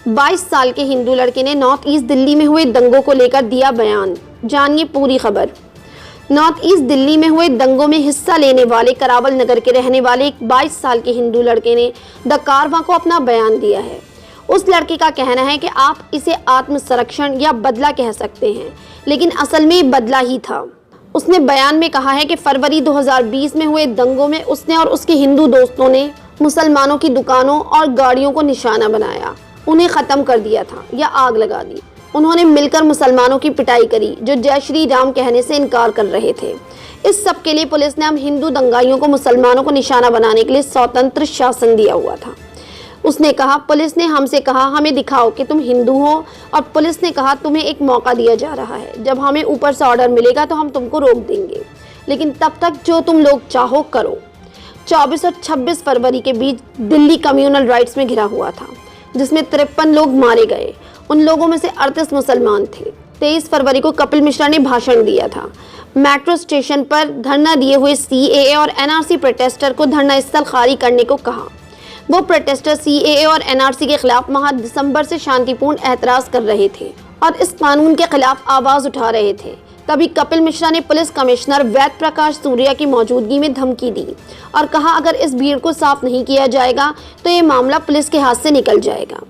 22 साल के हिंदू लड़के ने नॉर्थ ईस्ट दिल्ली में हुए दंगों को लेकर दिया बयान। जानिए पूरी खबर। नॉर्थ ईस्ट दिल्ली में हुए दंगों में हिस्सा लेने वाले करावल नगर के रहने वाले एक 22 साल के हिंदू लड़के ने द कारवां को अपना बयान दिया है। उस लड़के का कहना है कि आप इसे आत्मसंरक्षण या बदला कह सकते हैं, लेकिन असल में बदला ही था। उसने बयान में कहा है कि फरवरी 2020 में हुए दंगों में उसने और उसके हिंदू दोस्तों ने मुसलमानों की दुकानों और गाड़ियों को निशाना बनाया, उन्हें ख़त्म कर दिया था या आग लगा दी। उन्होंने मिलकर मुसलमानों की पिटाई करी जो जय श्री राम कहने से इनकार कर रहे थे। इस सब के लिए पुलिस ने हम हिंदू दंगाइयों को मुसलमानों को निशाना बनाने के लिए स्वतंत्र शासन दिया हुआ था। उसने कहा, पुलिस ने हमसे कहा हमें दिखाओ कि तुम हिंदू हो, और पुलिस ने कहा तुम्हें एक मौका दिया जा रहा है, जब हमें ऊपर से ऑर्डर मिलेगा तो हम तुमको रोक देंगे, लेकिन तब तक जो तुम लोग चाहो करो। 24 और 26 फरवरी के बीच दिल्ली कम्युनल राइट्स में घिरा हुआ था, जिसमें 53 लोग मारे गए। उन लोगों में से 38 मुसलमान थे। 23 फरवरी को कपिल मिश्रा ने भाषण दिया था। मेट्रो स्टेशन पर धरना दिए हुए CAA और NRC प्रोटेस्टर को धरना स्थल खाली करने को कहा। वो प्रोटेस्टर CAA और NRC के खिलाफ माह दिसंबर से शांतिपूर्ण एतराज़ कर रहे थे और इस कानून के खिलाफ आवाज़ उठा रहे थे। तभी कपिल मिश्रा ने पुलिस कमिश्नर वेद प्रकाश सूर्या की मौजूदगी में धमकी दी और कहा अगर इस भीड़ को साफ नहीं किया जाएगा तो ये मामला पुलिस के हाथ से निकल जाएगा।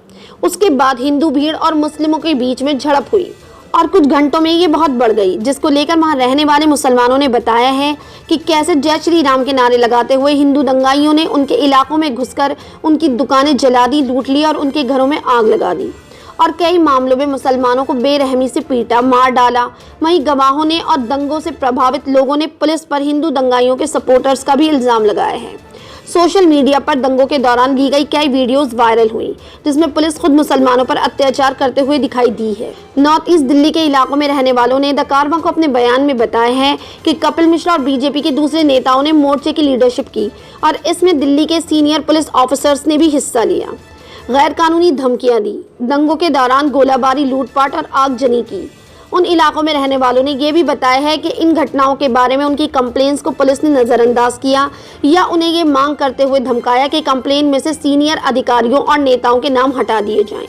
उसके बाद हिंदू भीड़ और मुस्लिमों के बीच में झड़प हुई और कुछ घंटों में ये बहुत बढ़ गई, जिसको लेकर वहां रहने वाले मुसलमानों ने बताया है कि कैसे जय श्री राम के नारे लगाते हुए हिंदू दंगाइयों ने उनके इलाकों में घुसकर उनकी दुकानें जला दी, लूट ली और उनके घरों में आग लगा दी और कई मामलों में मुसलमानों को बेरहमी से पीटा, मार डाला। वहीं गवाहों ने और दंगों से प्रभावित लोगों ने पुलिस पर हिंदू दंगाइयों के सपोर्टर्स का भी इल्ज़ाम लगाया है। सोशल मीडिया पर दंगों के दौरान ली गई कई वीडियोस वायरल हुई, जिसमें पुलिस खुद मुसलमानों पर अत्याचार करते हुए दिखाई दी है। नॉर्थ ईस्ट दिल्ली के इलाकों में रहने वालों ने द कारवां को अपने बयान में बताया है कि कपिल मिश्रा और BJP के दूसरे नेताओं ने मोर्चे की लीडरशिप की और इसमें दिल्ली के सीनियर पुलिस ऑफिसर्स ने भी हिस्सा लिया। गैर कानूनी धमकियां दी, दंगों के दौरान गोलाबारी, लूटपाट और आगजनी की। उन इलाकों में रहने वालों ने यह भी बताया है कि इन घटनाओं के बारे में उनकी कंप्लेंट्स को पुलिस ने नज़रअंदाज किया या उन्हें ये मांग करते हुए धमकाया कि कंप्लेन में से सीनियर अधिकारियों और नेताओं के नाम हटा दिए जाएं।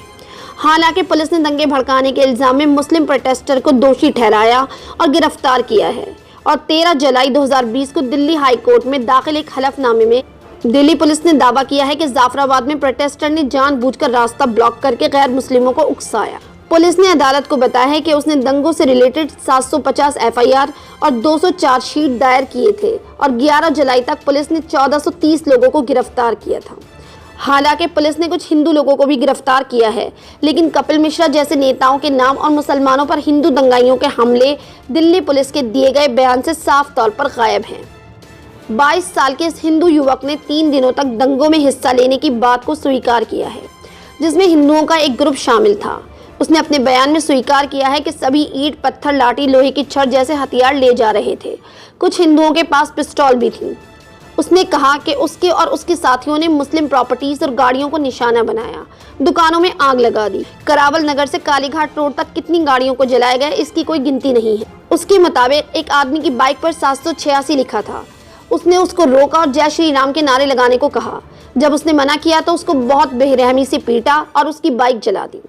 हालांकि पुलिस ने दंगे भड़काने के इल्ज़ाम में मुस्लिम प्रोटेस्टर को दोषी ठहराया और गिरफ्तार किया है और 13 जुलाई 2020 को दिल्ली हाई कोर्ट में दाखिल एक हलफनामे में दिल्ली पुलिस ने दावा किया है कि जाफराबाद में प्रोटेस्टर ने जानबूझकर रास्ता ब्लॉक करके गैर मुस्लिमों को उकसाया। पुलिस ने अदालत को बताया है कि उसने दंगों से रिलेटेड 750 FIR और 200 चार्जशीट दायर किए थे और 11 जुलाई तक पुलिस ने 1430 लोगों को गिरफ्तार किया था। हालांकि पुलिस ने कुछ हिंदू लोगों को भी गिरफ्तार किया है, लेकिन कपिल मिश्रा जैसे नेताओं के नाम और मुसलमानों पर हिंदू दंगाइयों के हमले दिल्ली पुलिस के दिए गए बयान से साफ तौर पर गायब हैं। 22 साल के इस हिंदू युवक ने 3 दिनों तक दंगों में हिस्सा लेने की बात को स्वीकार किया है, जिसमें हिंदुओं का एक ग्रुप शामिल था। उसने अपने बयान में स्वीकार किया है कि सभी ईंट, पत्थर, लाठी, लोहे की छड़ जैसे हथियार ले जा रहे थे। कुछ हिंदुओं के पास पिस्तौल भी थी। उसने कहा कि उसके और उसके साथियों ने मुस्लिम प्रॉपर्टीज और गाड़ियों को निशाना बनाया, दुकानों में आग लगा दी। करावल नगर से कालीघाट रोड तक कितनी गाड़ियों को जलाया गया इसकी कोई गिनती नहीं है। उसके मुताबिक एक आदमी की बाइक पर 786 लिखा था। उसने उसको रोका और जय श्री राम के नारे लगाने को कहा। जब उसने मना किया तो उसको बहुत बेरहमी से पीटा और उसकी बाइक जला दी।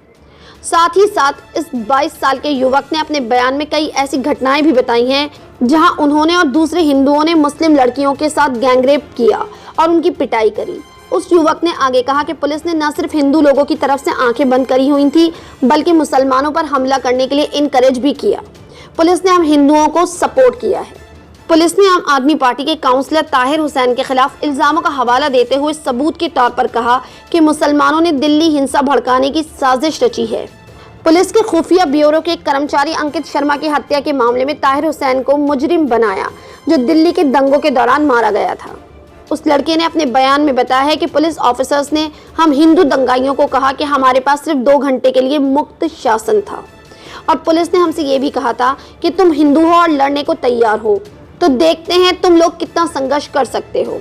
साथ ही साथ इस 22 साल के युवक ने अपने बयान में कई ऐसी घटनाएं भी बताई हैं जहां उन्होंने और दूसरे हिंदुओं ने मुस्लिम लड़कियों के साथ गैंगरेप किया और उनकी पिटाई करी। उस युवक ने आगे कहा कि पुलिस ने न सिर्फ हिंदू लोगों की तरफ से आंखें बंद करी हुई थी, बल्कि मुसलमानों पर हमला करने के लिए इनकरेज भी किया। पुलिस ने हम हिंदुओं को सपोर्ट किया है। पुलिस ने आम आदमी पार्टी के काउंसलर ताहिर हुसैन के खिलाफ इल्जामों का हवाला देते हुए सबूत के तौर पर कहा कि मुसलमानों ने दिल्ली हिंसा भड़काने की साजिश रची है। पुलिस के खुफिया ब्यूरो के एक कर्मचारी अंकित शर्मा की हत्या के मामले में ताहिर हुसैन को मुजरिम बनाया, जो दिल्ली के दंगों के दौरान मारा गया था। उस लड़के ने अपने बयान में बताया है कि पुलिस ऑफिसर्स ने हम हिंदू दंगाइयों को कहा कि हमारे पास सिर्फ 2 घंटे के लिए मुक्त शासन था और पुलिस ने हमसे ये भी कहा था कि तुम हिंदू हो और लड़ने को तैयार हो, तो देखते हैं तुम लोग कितना संघर्ष कर सकते हो।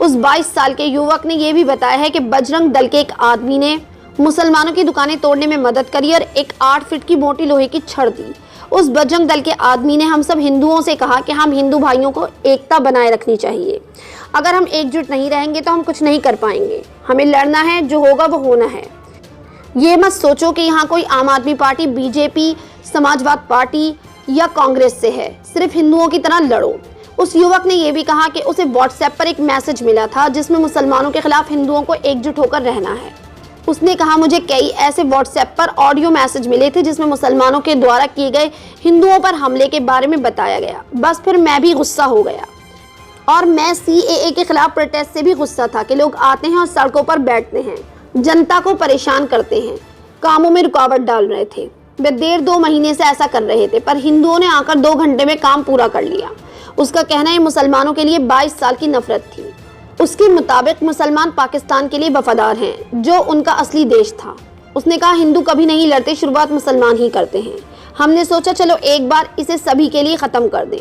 उस 22 साल के युवक ने यह भी बताया है कि बजरंग दल के एक आदमी ने मुसलमानों की दुकानें तोड़ने में मदद करी और एक 8 फीट की मोटी लोहे की छड़ दी। उस बजरंग दल के आदमी ने हम सब हिंदुओं से कहा कि हम हिंदू भाइयों को एकता बनाए रखनी चाहिए। अगर हम एकजुट नहीं रहेंगे तो हम कुछ नहीं कर पाएंगे। हमें लड़ना है, जो होगा वो होना है। ये मत सोचो कि यहाँ कोई आम आदमी पार्टी, बीजेपी, समाजवाद पार्टी या कांग्रेस से है, सिर्फ हिंदुओं की तरह लड़ो। उस युवक ने यह भी कहा कि उसे व्हाट्सएप पर एक मैसेज मिला था जिसमें मुसलमानों के खिलाफ हिंदुओं को एकजुट होकर रहना है। उसने कहा, मुझे कई ऐसे व्हाट्सएप पर ऑडियो मैसेज मिले थे जिसमें मुसलमानों के द्वारा किए गए हिंदुओं पर हमले के बारे में बताया गया। बस फिर मैं भी गुस्सा हो गया और मैं CAA के खिलाफ प्रोटेस्ट से भी गुस्सा था कि लोग आते हैं और सड़कों पर बैठते हैं, जनता को परेशान करते हैं, कामों में रुकावट डाल रहे थे। वे 1.5-2 महीने से ऐसा कर रहे थे, पर हिंदुओं ने आकर 2 घंटे में काम पूरा कर लिया। उसका कहना है मुसलमानों के लिए 22 साल की नफरत थी। उसके मुताबिक मुसलमान पाकिस्तान के लिए वफादार हैं, जो उनका असली देश था। उसने कहा, हिंदू कभी नहीं लड़ते, शुरुआत मुसलमान ही करते हैं। हमने सोचा चलो एक बार इसे सभी के लिए ख़त्म कर दें।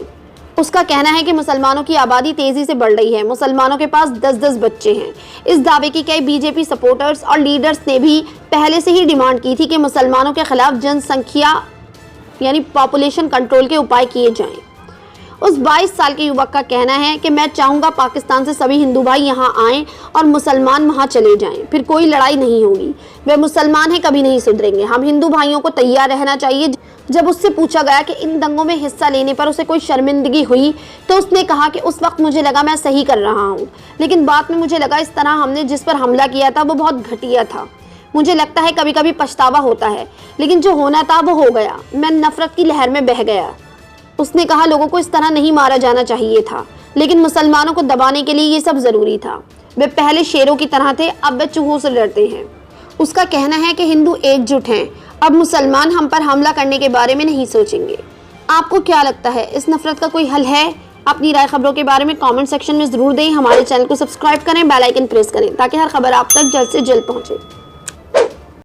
उसका कहना है कि मुसलमानों की आबादी तेज़ी से बढ़ रही है। मुसलमानों के पास 10-10 बच्चे हैं। इस दावे की कई बीजेपी सपोर्टर्स और लीडर्स ने भी पहले से ही डिमांड की थी कि मुसलमानों के खिलाफ जनसंख्या यानी पॉपुलेशन कंट्रोल के उपाय किए जाएं। उस 22 साल के युवक का कहना है कि मैं चाहूँगा पाकिस्तान से सभी हिंदू भाई यहाँ आएँ और मुसलमान वहाँ चले जाएं, फिर कोई लड़ाई नहीं होगी। वे मुसलमान हैं, कभी नहीं सुधरेंगे। हम हिंदू भाइयों को तैयार रहना चाहिए। जब उससे पूछा गया कि इन दंगों में हिस्सा लेने पर उसे कोई शर्मिंदगी हुई तो उसने कहा कि उस वक्त मुझे लगा मैं सही कर रहा हूँ, लेकिन बाद में मुझे लगा इस तरह हमने जिस पर हमला किया था वो बहुत घटिया था। मुझे लगता है कभी कभी पछतावा होता है, लेकिन जो होना था वो हो गया। मैं नफरत की लहर में बह गया। उसने कहा, लोगों को इस तरह नहीं मारा जाना चाहिए था, लेकिन मुसलमानों को दबाने के लिए ये सब ज़रूरी था। वे पहले शेरों की तरह थे, अब वे चूहों से डरते हैं। उसका कहना है कि हिंदू एकजुट हैं, अब मुसलमान हम पर हमला करने के बारे में नहीं सोचेंगे। आपको क्या लगता है, इस नफरत का कोई हल है? अपनी राय खबरों के बारे में कमेंट सेक्शन में ज़रूर दें। हमारे चैनल को सब्सक्राइब करें, बेल आइकन प्रेस करें ताकि हर खबर आप तक जल्द से जल्द पहुंचे।